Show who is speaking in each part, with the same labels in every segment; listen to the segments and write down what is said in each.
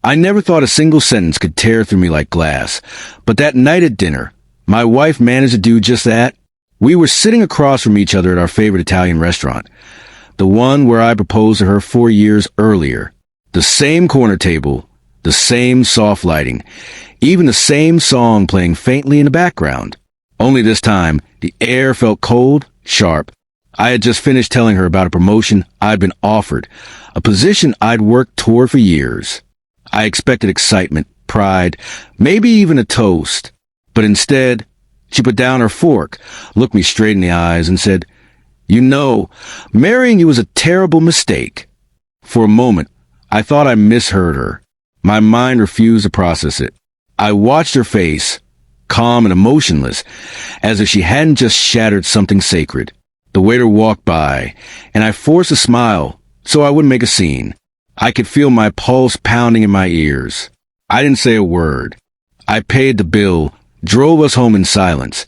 Speaker 1: I never thought a single sentence could tear through me like glass, but that night at dinner, my wife managed to do just that. We were sitting across from each other at our favorite Italian restaurant, the one where I proposed to her 4 years earlier. The same corner table, the same soft lighting, even the same song playing faintly in the background. Only this time, the air felt cold, sharp. I had just finished telling her about a promotion I'd been offered, a position I'd worked toward for years. I expected excitement, pride, maybe even a toast. But instead, she put down her fork, looked me straight in the eyes, and said, "You know, marrying you was a terrible mistake." For a moment, I thought I misheard her. My mind refused to process it. I watched her face, calm and emotionless, as if she hadn't just shattered something sacred. The waiter walked by, and I forced a smile so I wouldn't make a scene. I could feel my pulse pounding in my ears. I didn't say a word. I paid the bill, drove us home in silence,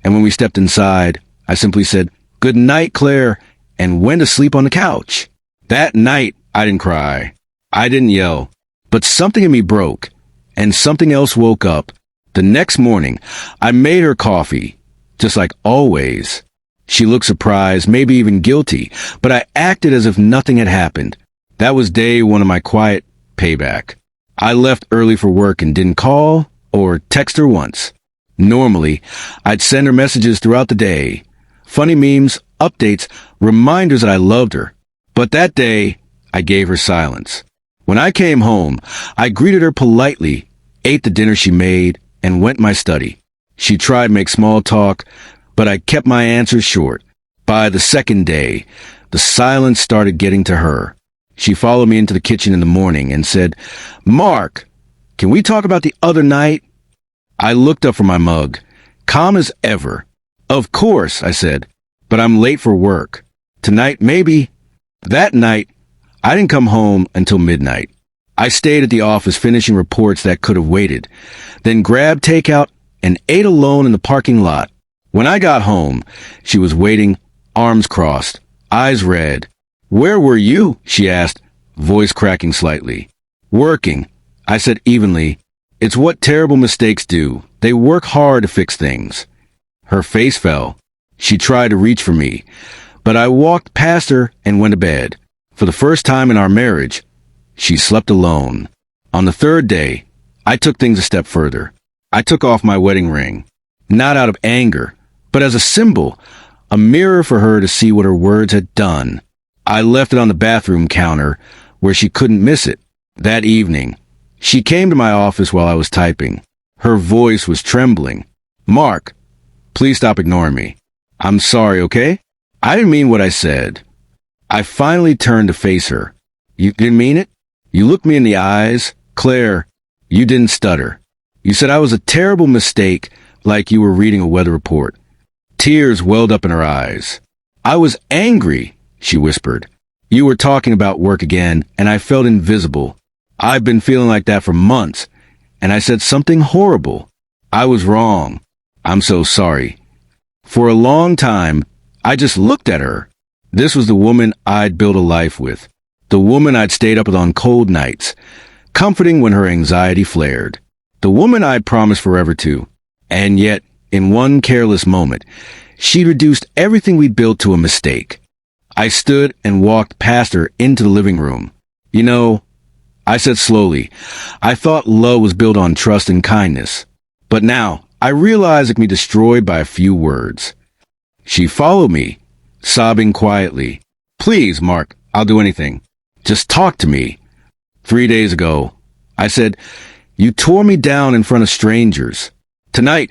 Speaker 1: and when we stepped inside, I simply said, "Good night, Claire," and went to sleep on the couch. That night, I didn't cry. I didn't yell. But something in me broke, and something else woke up. The next morning, I made her coffee, just like always. She looked surprised, maybe even guilty, but I acted as if nothing had happened. That was day one of my quiet payback. I left early for work and didn't call or text her once. Normally, I'd send her messages throughout the day. Funny memes, updates, reminders that I loved her. But that day, I gave her silence. When I came home, I greeted her politely, ate the dinner she made, and went my study. She tried to make small talk, but I kept my answers short. By the second day, the silence started getting to her. She followed me into the kitchen in the morning and said, "Mark, can we talk about the other night?" I looked up from my mug, calm as ever. "Of course," I said, "but I'm late for work. Tonight, maybe." That night, I didn't come home until midnight. I stayed at the office finishing reports that could have waited, then grabbed takeout and ate alone in the parking lot. When I got home, she was waiting, arms crossed, eyes red. "Where were you?" she asked, voice cracking slightly. "Working," I said evenly. "It's what terrible mistakes do. They work hard to fix things." Her face fell. She tried to reach for me, but I walked past her and went to bed. For the first time in our marriage, she slept alone. On the third day, I took things a step further. I took off my wedding ring, not out of anger, but as a symbol, a mirror for her to see what her words had done. I left it on the bathroom counter where she couldn't miss it. That evening, she came to my office while I was typing. Her voice was trembling. "Mark, please stop ignoring me. I'm sorry, okay? I didn't mean what I said." I finally turned to face her. "You didn't mean it? You looked me in the eyes. Claire, you didn't stutter. You said I was a terrible mistake, like you were reading a weather report." Tears welled up in her eyes. "I was angry," she whispered. "You were talking about work again, and I felt invisible. I've been feeling like that for months, and I said something horrible. I was wrong. I'm so sorry." For a long time, I just looked at her. This was the woman I'd built a life with. The woman I'd stayed up with on cold nights, comforting when her anxiety flared. The woman I'd promised forever to. And yet, in one careless moment, she'd reduced everything we'd built to a mistake. I stood and walked past her into the living room. "You know," I said slowly, "I thought love was built on trust and kindness. But now, I realize it can be destroyed by a few words." She followed me, sobbing quietly. "Please, Mark, I'll do anything. Just talk to me." 3 days ago, I said, "You tore me down in front of strangers. Tonight,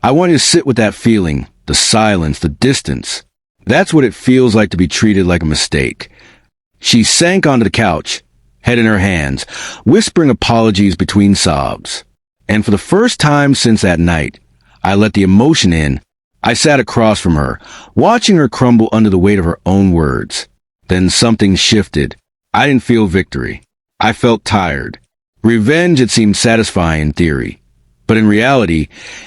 Speaker 1: I want you to sit with that feeling, the silence, the distance. That's what it feels like to be treated like a mistake." She sank onto the couch, head in her hands, whispering apologies between sobs. And for the first time since that night, I let the emotion in. I sat across from her, watching her crumble under the weight of her own words. Then something shifted. I didn't feel victory. I felt tired. Revenge had seemed satisfying in theory. But in reality,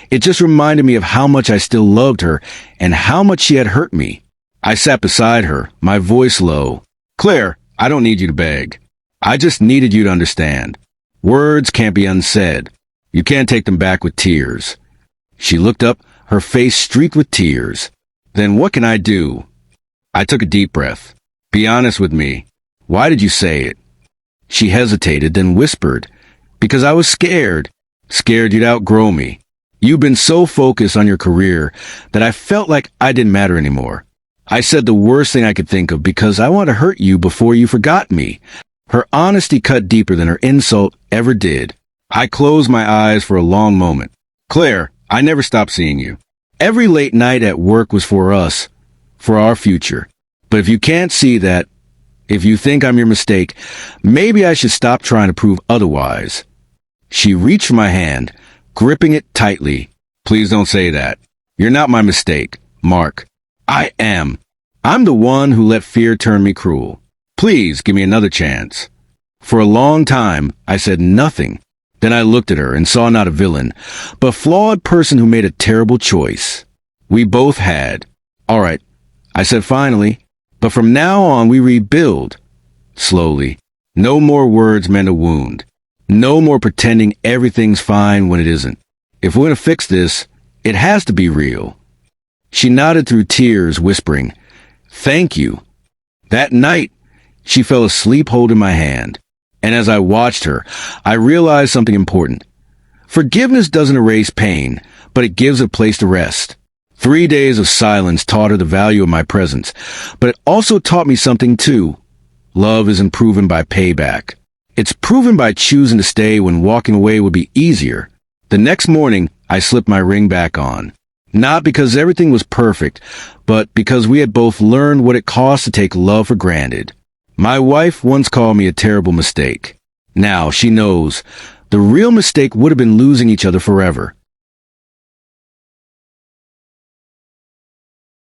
Speaker 1: it just reminded me of how much I still loved her and how much she had hurt me. I sat beside her, my voice low. "Claire, I don't need you to beg. I just needed you to understand. Words can't be unsaid. You can't take them back with tears. She looked up, her face streaked with tears. Then what can I do? I took a deep breath. Be honest with me. Why did you say it? She hesitated, then whispered, because I was scared. Scared you'd outgrow me. You've been so focused on your career that I felt like I didn't matter anymore. I said the worst thing I could think of because I wanted to hurt you before you forgot me. Her honesty cut deeper than her insult ever did. I closed my eyes for a long moment. Claire, I never stopped seeing you. Every late night at work was for us, for our future. But if you can't see that, if you think I'm your mistake, maybe I should stop trying to prove otherwise. She reached for my hand, gripping it tightly. Please don't say that. You're not my mistake, Mark. I am. I'm the one who let fear turn me cruel. Please give me another chance. For a long time, I said nothing. Then I looked at her and saw not a villain, but a flawed person who made a terrible choice. We both had. All right, I said finally, but from now on we rebuild. Slowly. No more words mend a wound. No more pretending everything's fine when it isn't. If we're going to fix this, it has to be real. She nodded through tears, whispering, "Thank you." That night, she fell asleep holding my hand. And as I watched her, I realized something important. Forgiveness doesn't erase pain, but it gives a place to rest. 3 days of silence taught her the value of my presence, but it also taught me something too. Love isn't proven by payback. It's proven by choosing to stay when walking away would be easier. The next morning, I slipped my ring back on. Not because everything was perfect, but because we had both learned what it costs to take love for granted. My wife once called me a terrible mistake. Now she knows the real mistake would have been losing each other forever.